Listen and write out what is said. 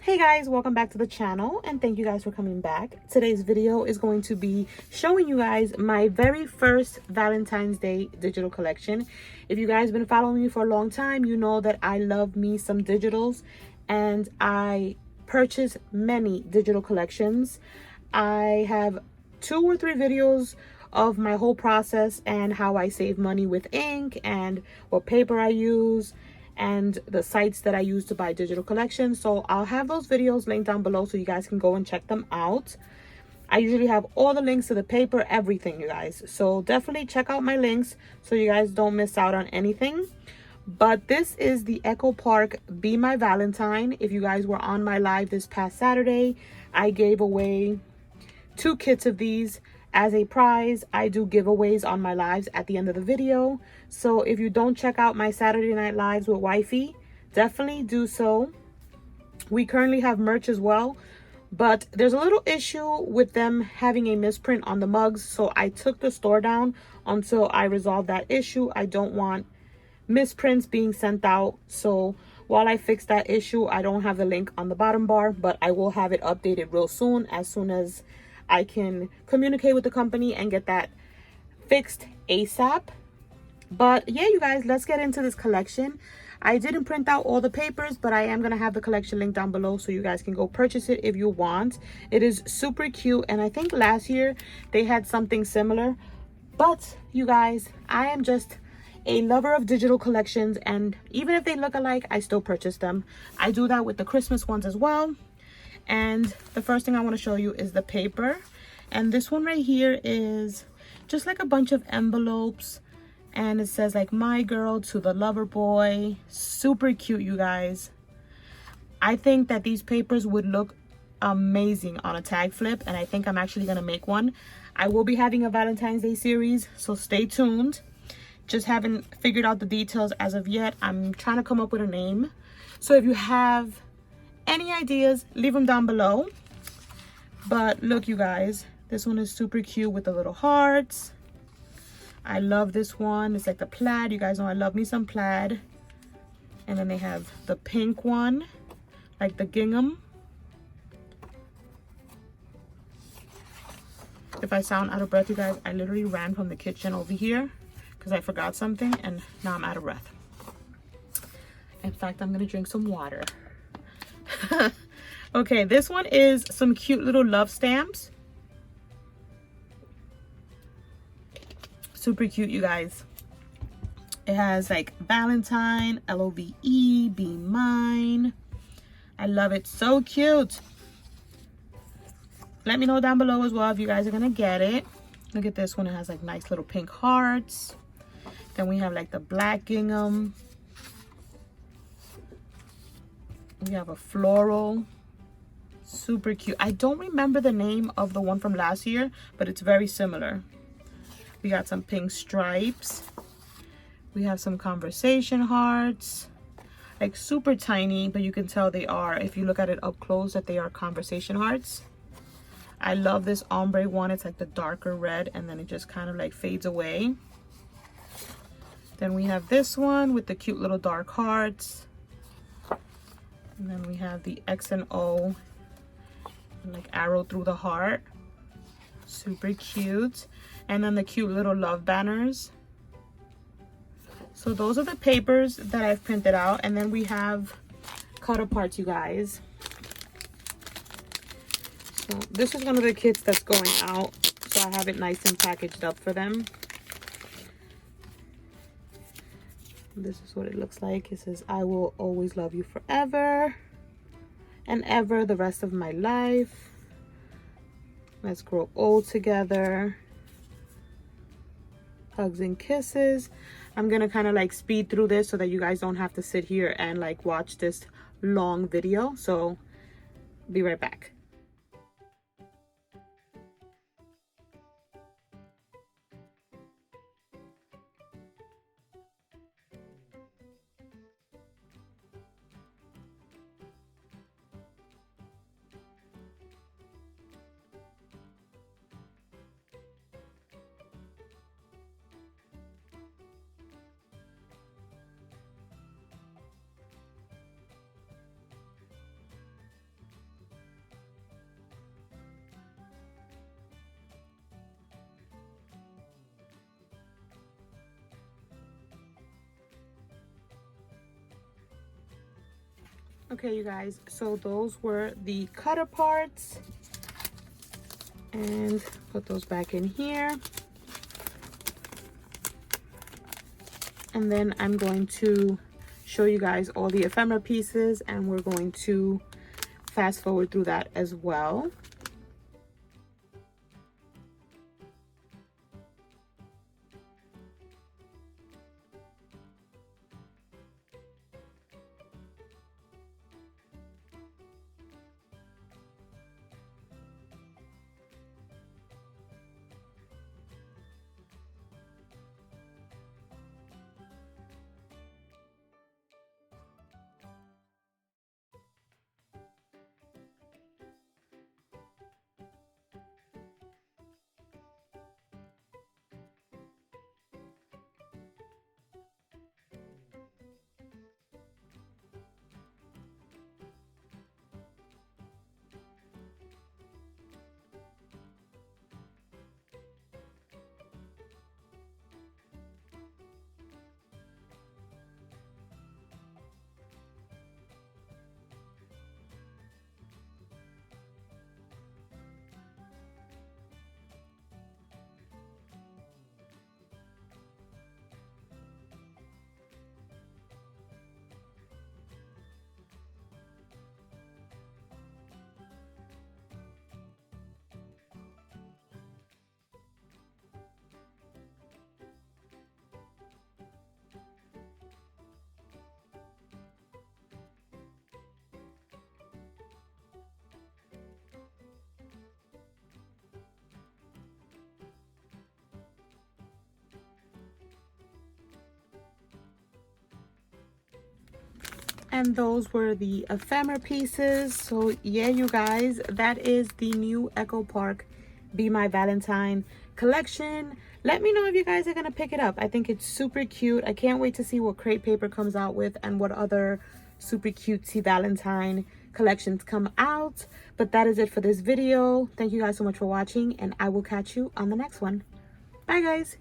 Hey guys, welcome back to the channel and thank you guys for coming back. Today's video is going to be showing you guys my very first Valentine's Day digital collection. If you guys been following me for a long time, you know that I love me some digitals and I purchase many digital collections. I have 2 or 3 videos of my whole process and how I save money with ink and what paper I use and the sites that I use to buy digital collections. So I'll have those videos linked down below so you guys can go and check them out. I usually have all the links to the paper, everything, you guys. So definitely check out my links so you guys don't miss out on anything. But this is the Echo Park Be My Valentine. If you guys were on my live this past Saturday, I gave away 2 kits of these as a prize. I do giveaways on my lives at the end of the video. So if you don't check out my Saturday night lives with wifey, definitely do so. We currently have merch as well, but there's a little issue with them having a misprint on the mugs. So I took the store down until I resolve that issue. I don't want misprints being sent out. So while I fix that issue, I don't have the link on the bottom bar, but I will have it updated real soon as I can communicate with the company and get that fixed ASAP. But yeah, you guys, let's get into this collection. I didn't print out all the papers, but I am going to have the collection link down below so you guys can go purchase it if you want. It is super cute, and I think last year they had something similar. But you guys, I am just a lover of digital collections, and even if they look alike, I still purchase them. I do that with the Christmas ones as well. And the first thing I want to show you is the paper. And this one right here is just like a bunch of envelopes. And it says like, my girl to the lover boy. Super cute, you guys. I think that these papers would look amazing on a tag flip. And I think I'm actually going to make one. I will be having a Valentine's Day series, so stay tuned. Just haven't figured out the details as of yet. I'm trying to come up with a name. So if you have any ideas, leave them down below. But look, you guys, this one is super cute with the little hearts. I love this one. It's like the plaid. You guys know I love me some plaid. And then they have the pink one, like the gingham. If I sound out of breath, you guys, I literally ran from the kitchen over here because I forgot something and now I'm out of breath. In fact, I'm gonna drink some water. Okay, this one is some cute little love stamps. Super cute, you guys. It has like Valentine, LOVE, Be Mine. I love it. So cute. Let me know down below as well if you guys are gonna get it. Look at this one. It has like nice little pink hearts. Then we have like the black gingham. We have a floral. Super cute. I don't remember the name of the one from last year, but it's very similar. We got some pink stripes. We have some conversation hearts. Like super tiny, but you can tell they are, if you look at it up close, that they are conversation hearts. I love this ombre one. It's like the darker red and then it just kind of like fades away. Then we have this one with the cute little dark hearts. And then we have the X and O, and like arrow through the heart. Super cute. And then the cute little love banners. So those are the papers that I've printed out. And then we have cut aparts, you guys. So this is one of the kits that's going out. So I have it nice and packaged up for them. This is what it looks like. It says, I will always love you forever and ever the rest of my life. Let's grow old together. Hugs and kisses. I'm gonna kind of like speed through this so that you guys don't have to sit here and like watch this long video. So be right back. Okay, you guys, so those were the cutter parts, and put those back in here. And then I'm going to show you guys all the ephemera pieces, and we're going to fast forward through that as well. And those were the ephemera pieces. So yeah, you guys, that is the new Echo Park Be My Valentine collection. Let me know if you guys are gonna pick it up. I think it's super cute. I can't wait to see what crate paper comes out with and what other super cutesy Valentine collections come out. But that is it for this video. Thank you guys so much for watching, and I will catch you on the next one. Bye guys.